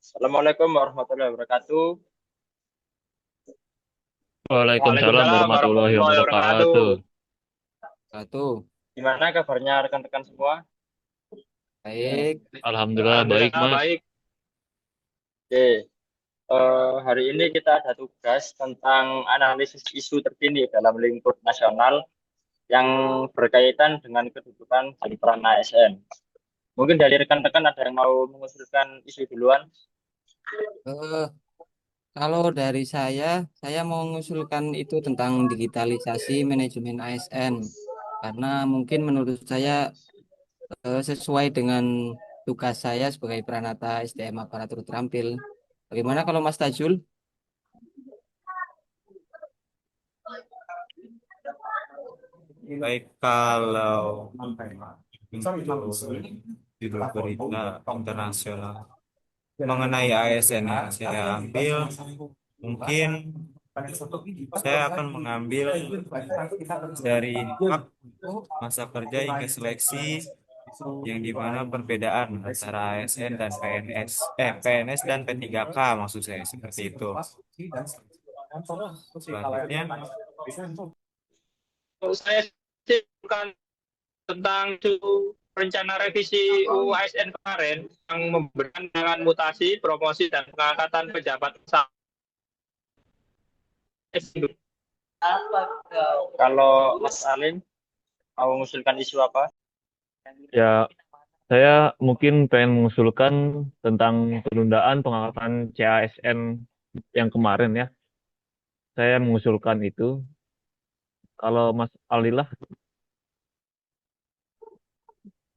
Assalamualaikum warahmatullahi wabarakatuh. Waalaikumsalam Waalaikumsalam warahmatullahi warahmatullahi wabarakatuh. wabarakatuh. Satu, Gimana kabarnya rekan-rekan semua? baik. Alhamdulillah baik, Alhamdulillah Mas. baik. Oke, hari ini kita ada tugas tentang analisis isu terkini dalam lingkup nasional yang berkaitan dengan kedudukan dan peran ASN. Mungkin dari rekan-rekan ada yang mau mengusulkan isu duluan? Eh, Kalau dari saya mau mengusulkan itu tentang digitalisasi manajemen ASN. Karena mungkin menurut saya sesuai dengan tugas saya sebagai Pranata SDM Aparatur Terampil. Bagaimana kalau Mas Tajul? Baik, kalau judul berita internasional mengenai ASN yang saya ambil, mungkin saya akan mengambil dari hak masa kerja hingga seleksi yang dimana perbedaan antara ASN dan PNS, PNS dan P3K maksud saya seperti itu. Selanjutnya, Kalau saya sih bukan tentang isu rencana revisi UU ASN kemarin yang memberikan dengan mutasi, promosi, dan pengangkatan pejabat besar. Kalau Mas Alim mau mengusulkan isu apa? Ya, saya mungkin pengen mengusulkan tentang penundaan pengangkatan CASN yang kemarin ya. Saya mengusulkan itu. Kalau Mas Alilah,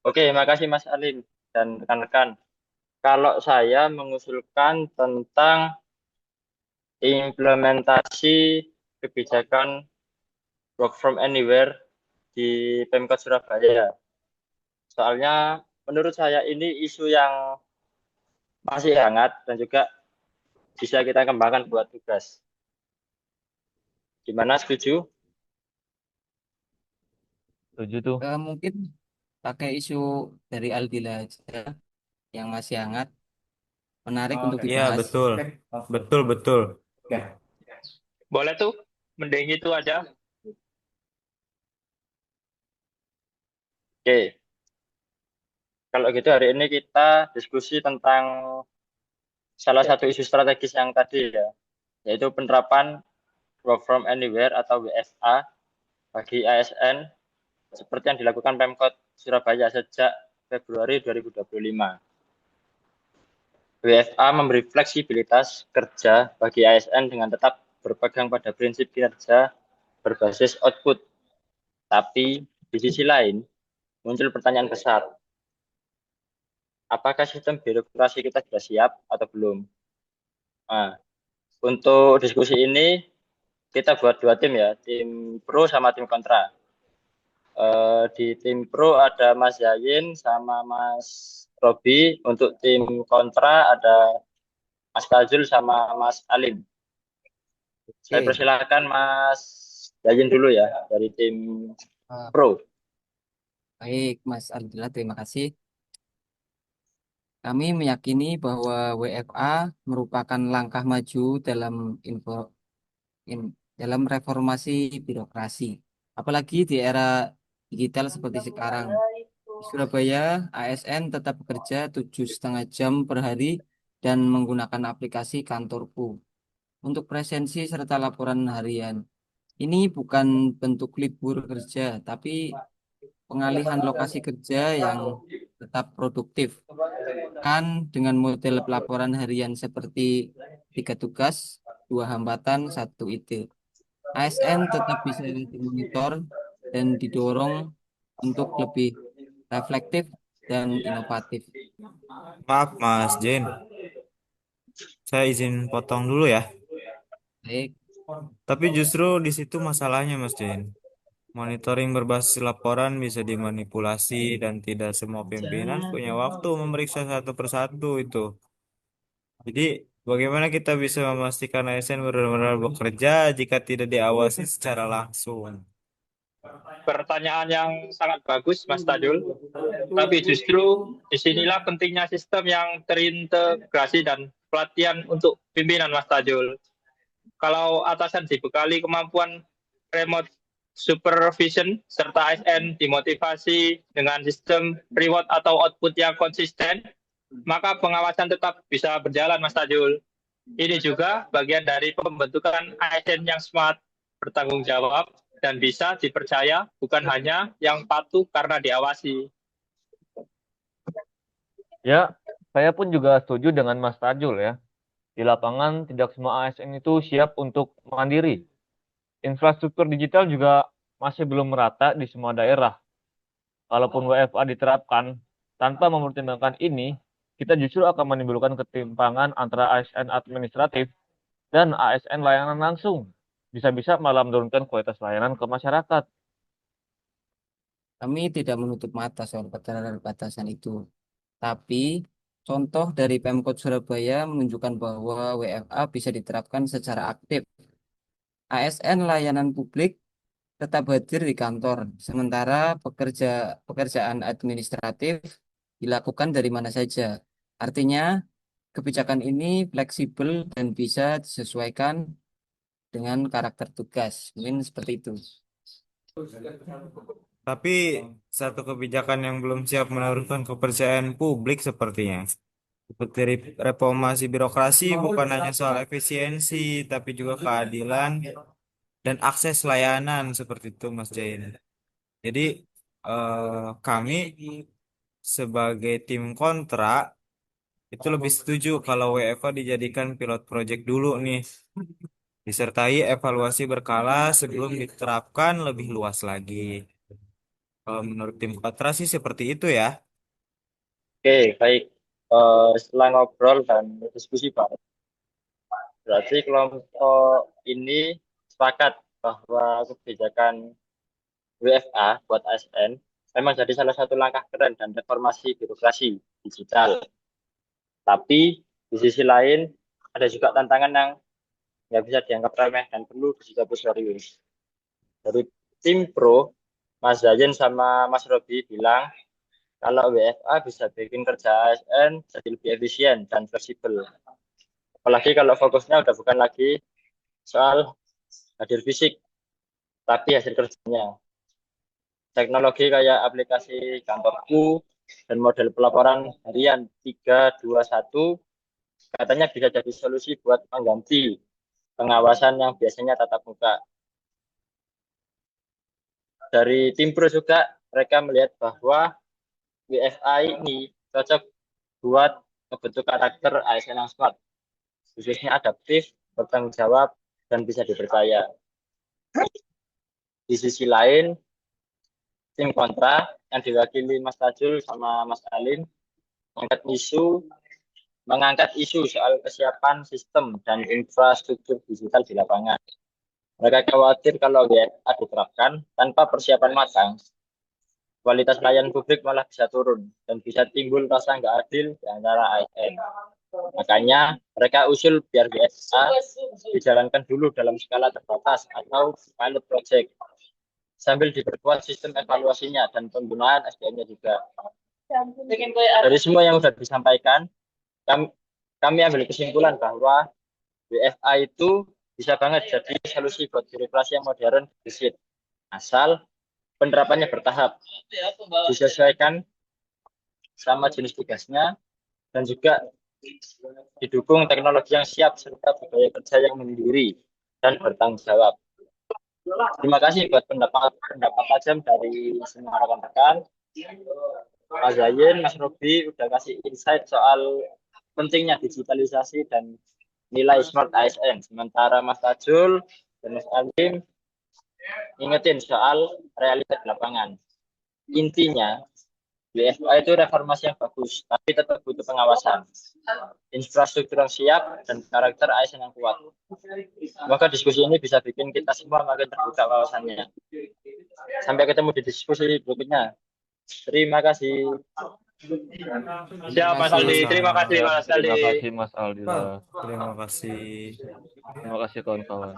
Oke, makasih Mas Alim dan rekan-rekan. Kalau saya mengusulkan tentang implementasi kebijakan work from anywhere di Pemkot Surabaya. Soalnya menurut saya ini isu yang masih hangat dan juga bisa kita kembangkan buat tugas. Gimana, setuju? setuju tuh. Mungkin pakai isu dari Aldila aja yang masih hangat, menarik untuk ya dibahas. betul, betul, betul. Boleh tuh, mending itu aja. Oke, kalau gitu hari ini kita diskusi tentang salah satu isu strategis yang tadi ya, yaitu penerapan work from anywhere atau WFA bagi ASN seperti yang dilakukan Pemkot Surabaya sejak Februari 2025. WFA memberi fleksibilitas kerja bagi ASN dengan tetap berpegang pada prinsip kinerja berbasis output. Tapi di sisi lain muncul pertanyaan besar, apakah sistem birokrasi kita sudah siap atau belum? Nah, untuk diskusi ini kita buat dua tim ya, tim pro sama tim kontra. Di tim pro ada Mas Yayin sama Mas Robi. Untuk tim kontra ada Mas Tajul sama Mas Alim. Saya Oke. persilakan Mas Yayin dulu ya dari tim Ah, pro. baik, Mas Aldila, terima kasih. Kami meyakini bahwa WFA merupakan langkah maju dalam dalam reformasi birokrasi. Apalagi di era digital seperti sekarang. Di Surabaya, ASN tetap bekerja 7,5 jam per hari dan menggunakan aplikasi Kantorku untuk presensi serta laporan harian. Ini bukan bentuk libur kerja, tapi pengalihan lokasi kerja yang tetap produktif. Kan dengan model pelaporan harian seperti 3 tugas, 2 hambatan, 1 ide. ASN tetap bisa dimonitor dan didorong untuk lebih reflektif dan inovatif. Maaf Mas Jen, saya izin potong dulu ya. Baik, Tapi justru di situ masalahnya Mas Jen. Monitoring berbasis laporan bisa dimanipulasi dan tidak semua pimpinan punya waktu memeriksa satu persatu itu. Jadi bagaimana kita bisa memastikan ASN benar-benar bekerja jika tidak diawasi secara langsung? Pertanyaan yang sangat bagus, Mas Tajul. Tapi justru disinilah pentingnya sistem yang terintegrasi dan pelatihan untuk pimpinan, Mas Tajul. Kalau atasan dibekali kemampuan remote supervision serta ASN dimotivasi dengan sistem reward atau output yang konsisten, maka pengawasan tetap bisa berjalan, Mas Tajul. Ini juga bagian dari pembentukan ASN yang smart, bertanggung jawab, dan bisa dipercaya, bukan hanya yang patuh karena diawasi. Ya, saya pun juga setuju dengan Mas Tajul ya. Di lapangan tidak semua ASN itu siap untuk mandiri. Infrastruktur digital juga masih belum merata di semua daerah. Kalaupun WFA diterapkan tanpa mempertimbangkan ini, kita justru akan menimbulkan ketimpangan antara ASN administratif dan ASN layanan langsung. Bisa-bisa malah menurunkan kualitas layanan ke masyarakat. Kami tidak menutup mata soal batasan itu. Tapi contoh dari Pemkot Surabaya menunjukkan bahwa WFA bisa diterapkan secara aktif. ASN layanan publik tetap hadir di kantor, sementara pekerjaan administratif dilakukan dari mana saja. Artinya, kebijakan ini fleksibel dan bisa disesuaikan dengan karakter tugas. Mungkin seperti itu. Tapi satu kebijakan yang belum siap menaruhkan kepercayaan publik sepertinya. Seperti reformasi birokrasi bukan hanya soal efisiensi, tapi juga keadilan dan akses layanan seperti itu, Mas Jain. Jadi kami sebagai tim kontra itu lebih setuju kalau WFA dijadikan pilot project dulu nih, disertai evaluasi berkala sebelum diterapkan lebih luas lagi. Kalau menurut tim kontra sih seperti itu ya. Oke, baik. Setelah ngobrol dan diskusi, Pak, berarti kelompok ini sepakat bahwa kebijakan WFA buat ASN memang jadi salah satu langkah keren dan reformasi birokrasi digital. Tapi di sisi lain ada juga tantangan yang nggak bisa dianggap remeh dan perlu disikapi serius. Dari tim pro, Mas Zain sama Mas Robi bilang kalau WFA bisa bikin kerja ASN jadi lebih efisien dan fleksibel. Apalagi kalau fokusnya udah bukan lagi soal hadir fisik, tapi hasil kerjanya. Teknologi kayak aplikasi kantorku dan model pelaporan harian 321 katanya bisa jadi solusi buat mengganti pengawasan yang biasanya tatap muka. Dari tim pro juga mereka melihat bahwa WFA ini cocok buat membentuk karakter ASN yang smart, khususnya adaptif, bertanggung jawab, dan bisa dipercaya. Di sisi lain, tim kontra yang diwakili Mas Tajul sama Mas Alim mengangkat isu soal kesiapan sistem dan infrastruktur digital di lapangan. Mereka khawatir kalau WFA diterapkan tanpa persiapan matang, kualitas layanan publik malah bisa turun dan bisa timbul rasa nggak adil di antara ASN. Makanya mereka usul biar WFA dijalankan dulu dalam skala terbatas atau pilot project sambil diperkuat sistem evaluasinya dan penggunaan SDM-nya juga. Dari semua yang sudah disampaikan, kami ambil kesimpulan bahwa WFA itu bisa banget jadi solusi buat birokrasi yang modern gesit. Asal penerapannya bertahap, disesuaikan sama jenis tugasnya, dan juga didukung teknologi yang siap serta budaya kerja yang mandiri dan bertanggung jawab. Terima kasih buat pendapat tajam dari semua rekan-rekan. Mas Zain, Mas Robi udah kasih insight soal pentingnya digitalisasi dan nilai smart ASN. Sementara Mas Tajul dan Mas Alim ingetin soal realitas lapangan. Intinya, WFA itu reformasi yang bagus, tapi tetap butuh pengawasan, infrastruktur yang siap, dan karakter ASN yang kuat. Semoga diskusi ini bisa bikin kita semua makin terbuka wawasannya. Sampai ketemu di diskusi berikutnya. Terima kasih. Siap, Mas Aldi. Terima kasih, Mas Aldi. Terima kasih Mas Aldila. Terima kasih. Terima kasih kawan-kawan.